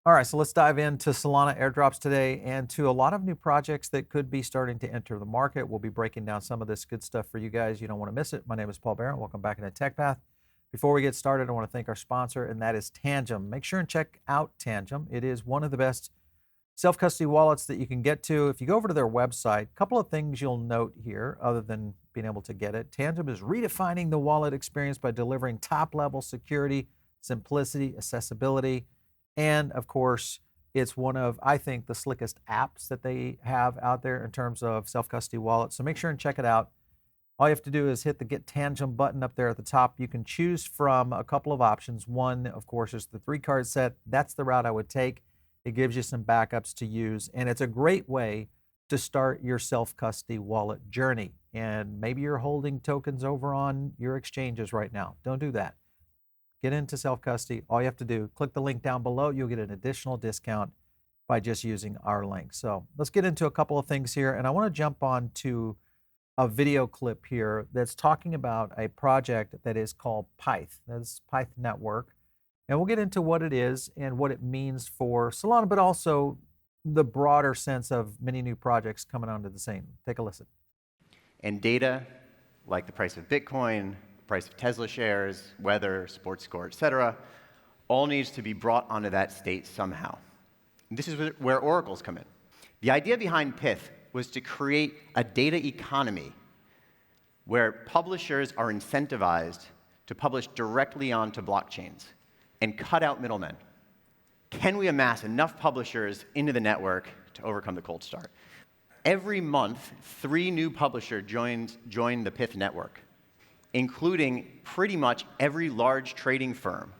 All right, so let's dive into Solana airdrops today and to a lot of new projects that could be starting to enter the market. We'll be breaking down some of this good stuff for you guys. You don't want to miss it. My name is Paul Barron. Welcome back into Tech Path. Before we get started, I want to thank our sponsor, and that is Tangem. Make sure and check out Tangem. It is one of the best self-custody wallets that you can get to. If you go over to their website, a couple of things you'll note here other than being able to get it. Tangem is redefining the wallet experience by delivering top-level security, simplicity, accessibility, and of course, it's one of, I think, the slickest apps that they have out there in terms of self-custody wallets. So make sure and check it out. All you have to do is hit the Get Tangem button up there at the top. You can choose from a couple of options. One, of course, is the 3-card set. That's the route I would take. It gives you some backups to use, and it's a great way to start your self-custody wallet journey. And maybe you're holding tokens over on your exchanges right now. Don't do that. Get into self-custody. All you have to do, click the link down below. You'll get an additional discount by just using our link. So let's get into a couple of things here. And I want to jump on to a video clip here that's talking about a project that is called Pyth. That's Pyth Network. And we'll get into what it is and what it means for Solana, but also the broader sense of many new projects coming onto the scene. Take a listen. And data, like the price of Bitcoin, price of Tesla shares, weather, sports score, etc., all needs to be brought onto that state somehow. And this is where oracles come in. The idea behind Pyth was to create a data economy where publishers are incentivized to publish directly onto blockchains and cut out middlemen. Can we amass enough publishers into the network to overcome the cold start? Every month, 3 new publishers join the Pyth network, including pretty much every large trading firm,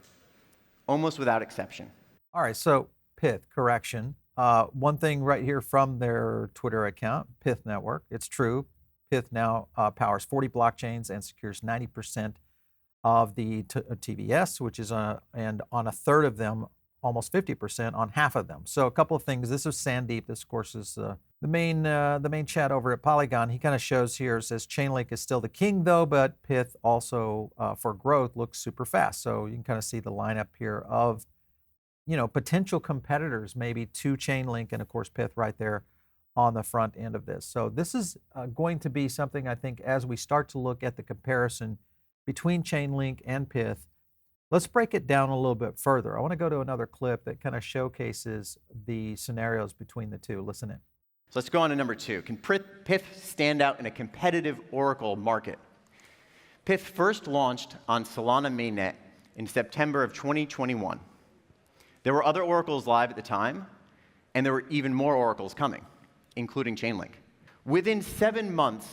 almost without exception. All right, so Pyth, correction. One thing right here from their Twitter account, Pyth Network, it's true. Pyth now powers 40 blockchains and secures 90% of the TVS, which is and on a third of them, almost 50% on half of them. So a couple of things. This is Sandeep. This, of course, is the main chat over at Polygon. He kind of shows here, says Chainlink is still the king, though, but Pyth also, for growth, looks super fast. So you can kind of see the lineup here of, potential competitors, maybe to Chainlink, and of course, Pyth right there on the front end of this. So this is going to be something, I think, as we start to look at the comparison between Chainlink and Pyth. Let's break it down a little bit further. I want to go to another clip that kind of showcases the scenarios between the two. Listen in. So let's go on to number 2. Can Pyth stand out in a competitive oracle market? Pyth first launched on Solana mainnet in September of 2021. There were other oracles live at the time, and there were even more oracles coming, including Chainlink. Within 7 months,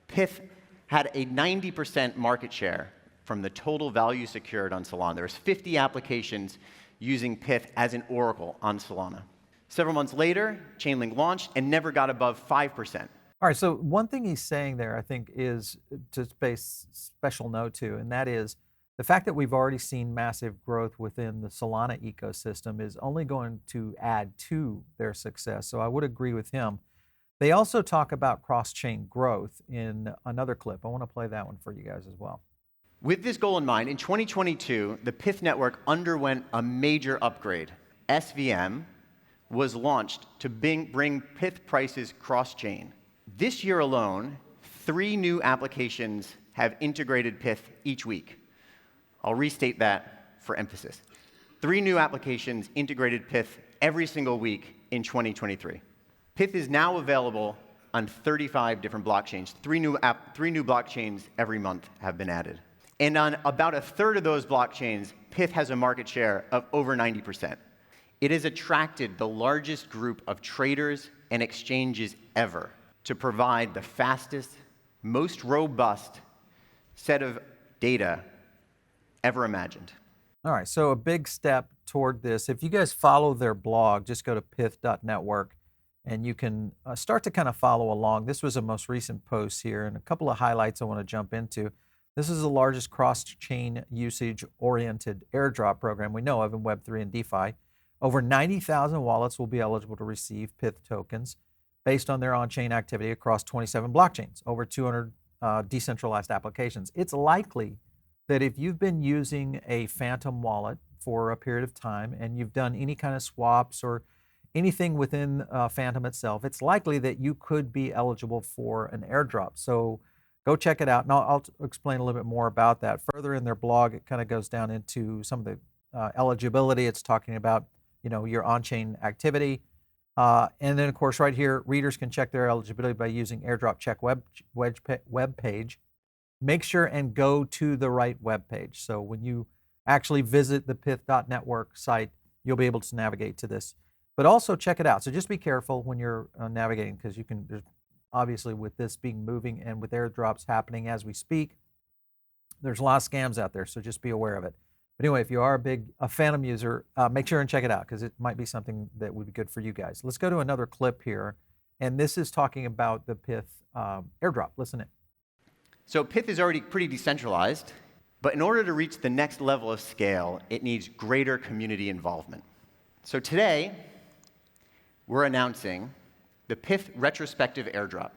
Pyth had a 90% market share from the total value secured on Solana. There was 50 applications using Pyth as an oracle on Solana. Several months later, Chainlink launched and never got above 5%. All right, so one thing he's saying there, I think, is to pay special note to, and that is the fact that we've already seen massive growth within the Solana ecosystem is only going to add to their success. So I would agree with him. They also talk about cross-chain growth in another clip. I want to play that one for you guys as well. With this goal in mind, in 2022, the Pyth network underwent a major upgrade. SVM was launched to bring Pyth prices cross-chain. This year alone, 3 new applications have integrated Pyth each week. I'll restate that for emphasis. 3 new applications integrated Pyth every single week in 2023. Pyth is now available on 35 different blockchains. 3 new blockchains every month have been added. And on about a third of those blockchains, Pyth has a market share of over 90%. It has attracted the largest group of traders and exchanges ever to provide the fastest, most robust set of data ever imagined. All right, so a big step toward this. If you guys follow their blog, just go to pyth.network and you can start to kind of follow along. This was a most recent post here and a couple of highlights I want to jump into. This is the largest cross-chain usage-oriented airdrop program we know of in Web3 and DeFi. Over 90,000 wallets will be eligible to receive Pyth tokens based on their on-chain activity across 27 blockchains, over 200 decentralized applications. It's likely that if you've been using a Phantom wallet for a period of time and you've done any kind of swaps or anything within Phantom itself, it's likely that you could be eligible for an airdrop. So go check it out. And I'll explain a little bit more about that. Further in their blog, it kind of goes down into some of the eligibility. It's talking about, your on-chain activity. And then, of course, right here, readers can check their eligibility by using Airdrop Check web page. Make sure and go to the right web page. So when you actually visit the Pyth.network site, you'll be able to navigate to this. But also check it out. So just be careful when you're navigating, because there's obviously with this being moving and with airdrops happening as we speak, there's a lot of scams out there. So just be aware of it. But anyway, if you are a Phantom user, make sure and check it out because it might be something that would be good for you guys. Let's go to another clip here. And this is talking about the Pyth airdrop. Listen in. So Pyth is already pretty decentralized, but in order to reach the next level of scale, it needs greater community involvement. So today, we're announcing the Pyth retrospective airdrop.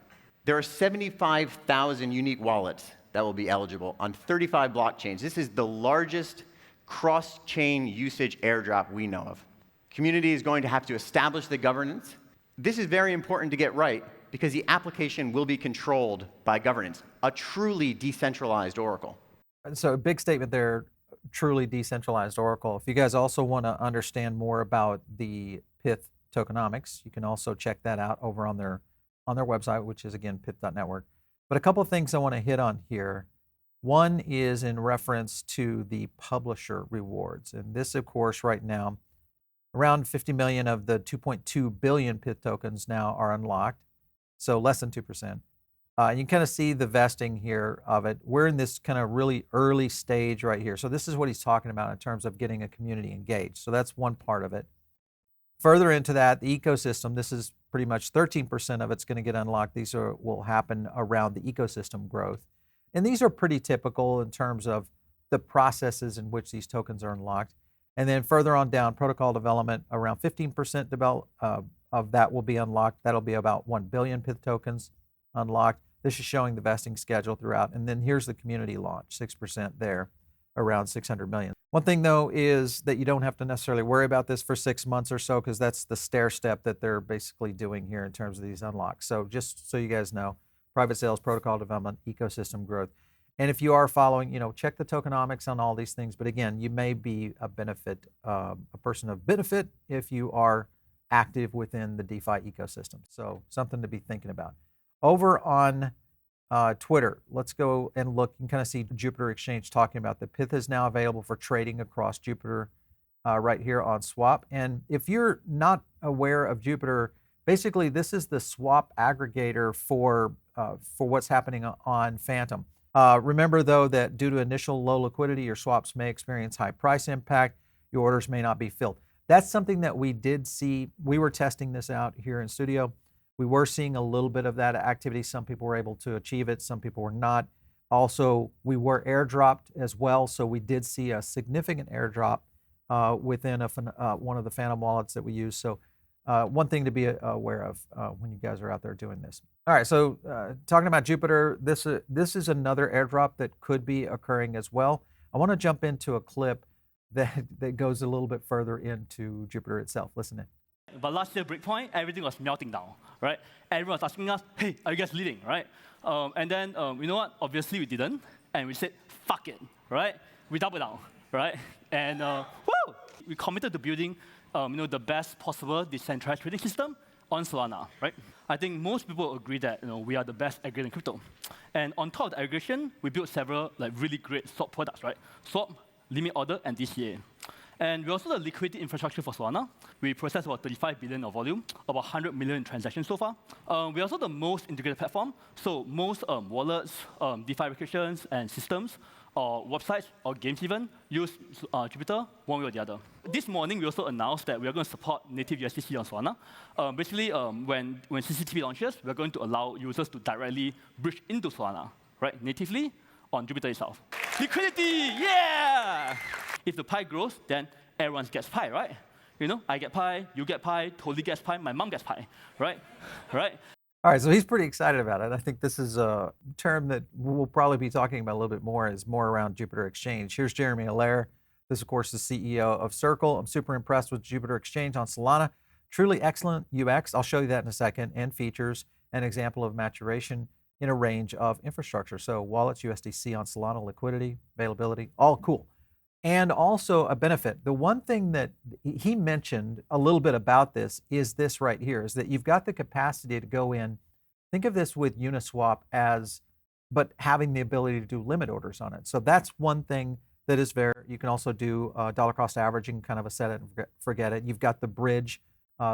There are 75,000 unique wallets that will be eligible on 35 blockchains. This is the largest cross-chain usage airdrop we know of. Community is going to have to establish the governance. This is very important to get right because the application will be controlled by governance, a truly decentralized Oracle. So a big statement there, truly decentralized Oracle. If you guys also want to understand more about the Pyth Tokenomics, you can also check that out over on their website, which is again Pyth.network. But a couple of things I want to hit on here. One is in reference to the publisher rewards. And this, of course, right now, around 50 million of the 2.2 billion Pyth tokens now are unlocked, so less than 2%. You can kind of see the vesting here of it. We're in this kind of really early stage right here. So this is what he's talking about in terms of getting a community engaged. So that's one part of it. Further into that, the ecosystem, this is pretty much 13% of it's going to get unlocked. These will happen around the ecosystem growth. And these are pretty typical in terms of the processes in which these tokens are unlocked. And then further on down, protocol development, around 15% of that will be unlocked. That'll be about 1 billion Pyth tokens unlocked. This is showing the vesting schedule throughout. And then here's the community launch, 6% there, around 600 million. One thing though is that you don't have to necessarily worry about this for 6 months or so, because that's the stair step that they're basically doing here in terms of these unlocks. So just so you guys know, private sales, protocol development, ecosystem growth. And if you are following, check the tokenomics on all these things. But again, you may be a person of benefit if you are active within the DeFi ecosystem. So something to be thinking about. Over on Twitter, let's go and look and kind of see Jupiter Exchange talking about the Pyth is now available for trading across Jupiter right here on Swap. And if you're not aware of Jupiter, basically this is the swap aggregator for what's happening on Phantom. Remember though that due to initial low liquidity, your swaps may experience high price impact. Your orders may not be filled. That's something that we did see. We were testing this out here in studio. We were seeing a little bit of that activity. Some people were able to achieve it, some people were not. Also, we were airdropped as well, so we did see a significant airdrop within one of the Phantom wallets that we use. So one thing to be aware of when you guys are out there doing this. All right, so talking about Jupiter, this is another airdrop that could be occurring as well. I want to jump into a clip that goes a little bit further into Jupiter itself. Listen in. But last year, Breakpoint, everything was melting down, right? Everyone was asking us, hey, are you guys leading, right? And then, you know what? Obviously, we didn't. And we said, fuck it, right? We doubled down, right? And woo! We committed to building the best possible decentralized trading system on Solana, right? I think most people agree that we are the best aggregator in crypto. And on top of the aggregation, we built several really great swap products, right? Swap, limit order, and DCA. And we're also the liquidity infrastructure for Solana. We process about 35 billion of volume, about 100 million in transactions so far. We're also the most integrated platform. So most wallets, DeFi applications, and systems, or websites, or games even, use Jupiter one way or the other. This morning, we also announced that we are going to support native USDC on Solana. Basically, when CCTV launches, we're going to allow users to directly bridge into Solana, right, natively on Jupiter itself. Liquidity, yeah! If the pie grows, then everyone gets pie, right? I get pie, you get pie, Tolly gets pie, my mom gets pie, right? Right? All right, so he's pretty excited about it. I think this is a term that we'll probably be talking about a little bit more, is more around Jupiter Exchange. Here's Jeremy Allaire This, of course, is CEO of Circle. I'm super impressed with Jupiter Exchange on Solana. Truly excellent UX. I'll show you that in a second, and features, an example of maturation in a range of infrastructure. So wallets, USDC on Solana, liquidity, availability, all cool. And also a benefit. The one thing that he mentioned a little bit about this is this right here, is that you've got the capacity to go in. Think of this with Uniswap as, but having the ability to do limit orders on it. So that's one thing that is there. You can also do dollar cost averaging, kind of a set it and forget it. You've got the bridge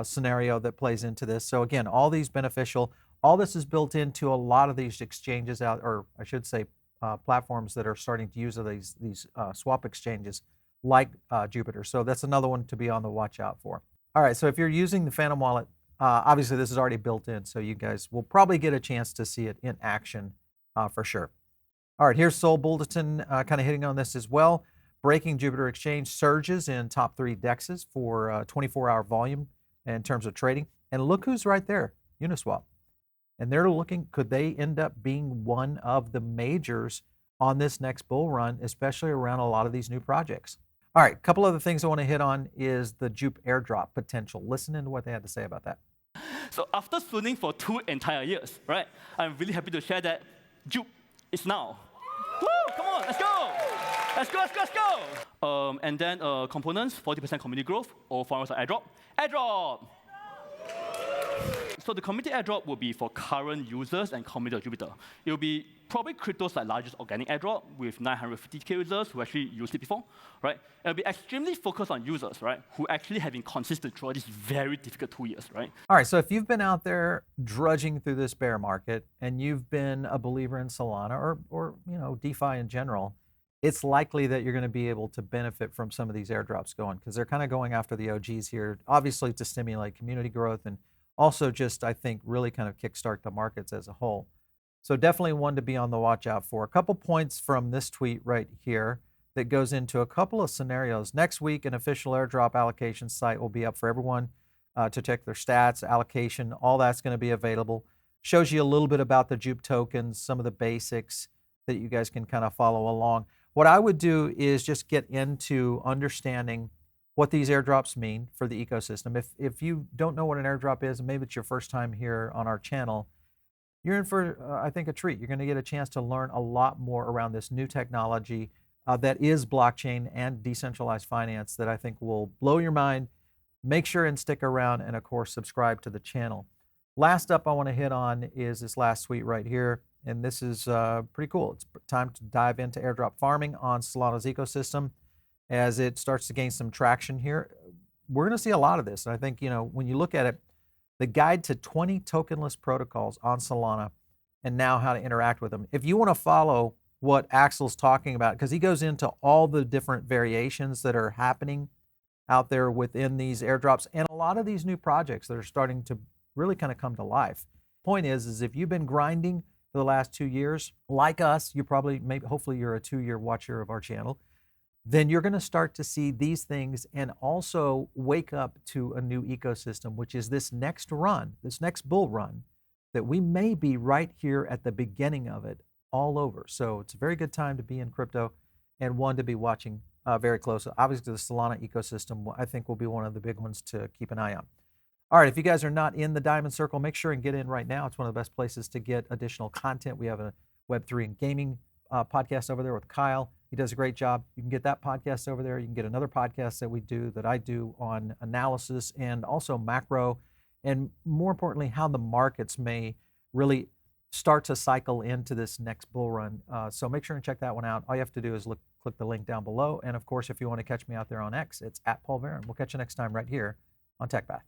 scenario that plays into this. So again, all these beneficial. All this is built into a lot of these exchanges out, or I should say platforms that are starting to use these swap exchanges like Jupiter. So that's another one to be on the watch out for. All right, so if you're using the Phantom wallet, obviously this is already built in, so you guys will probably get a chance to see it in action for sure. All right, here's Sol Bulletin kind of hitting on this as well. Breaking Jupiter Exchange surges in top 3 dexes for 24-hour volume in terms of trading. And look who's right there, Uniswap. And they're looking, could they end up being one of the majors on this next bull run, especially around a lot of these new projects? All right, a couple other things I want to hit on is the JUP Airdrop potential. Listen to what they had to say about that. So after swooning for 2 entire years, right, I'm really happy to share that JUP is now. Woo, come on, let's go. Let's go, let's go, let's go. And then components, 40% community growth, all forms of airdrop. Airdrop! So the community airdrop will be for current users and community of Jupiter. It will be probably crypto's largest organic airdrop with 950K users who actually used it before, right? It'll be extremely focused on users, right, who actually have been consistent throughout these very difficult 2 years, right? All right, so if you've been out there drudging through this bear market and you've been a believer in Solana or you know, DeFi in general, it's likely that you're going to be able to benefit from some of these airdrops going, because they're kind of going after the OGs here, obviously to stimulate community growth and also just, I think, really kind of kickstart the markets as a whole. So definitely one to be on the watch out for. A couple points from this tweet right here that goes into a couple of scenarios. Next week, an official airdrop allocation site will be up for everyone to check their stats, allocation, all that's going to be available. Shows you a little bit about the JUP tokens, some of the basics that you guys can kind of follow along. What I would do is just get into understanding what these airdrops mean for the ecosystem. If you don't know what an airdrop is, and maybe it's your first time here on our channel, you're in for, I think, a treat. You're going to get a chance to learn a lot more around this new technology that is blockchain and decentralized finance that I think will blow your mind. Make sure and stick around, and of course, subscribe to the channel. Last up I want to hit on is this last tweet right here, and this is pretty cool. It's time to dive into airdrop farming on Solana's ecosystem. As it starts to gain some traction here, we're going to see a lot of this. And I think, you know, when you look at it, the guide to 20 tokenless protocols on Solana and now how to interact with them. If you want to follow what Axel's talking about, because he goes into all the different variations that are happening out there within these airdrops and a lot of these new projects that are starting to really kind of come to life. Point is if you've been grinding for the last 2 years, like us, you probably, maybe, hopefully you're a 2-year watcher of our channel, then you're going to start to see these things and also wake up to a new ecosystem, which is this next run, this next bull run, that we may be right here at the beginning of it all over. So it's a very good time to be in crypto and one to be watching very closely. Obviously, the Solana ecosystem, I think, will be one of the big ones to keep an eye on. All right, if you guys are not in the Diamond Circle, make sure and get in right now. It's one of the best places to get additional content. We have a Web3 and gaming podcast over there with Kyle. He does a great job. You can get that podcast over there. You can get another podcast that I do on analysis and also macro, and more importantly, how the markets may really start to cycle into this next bull run. So make sure and check that one out. All you have to do is click the link down below. And of course, if you want to catch me out there on X, it's @PaulVaron. We'll catch you next time right here on TechPath.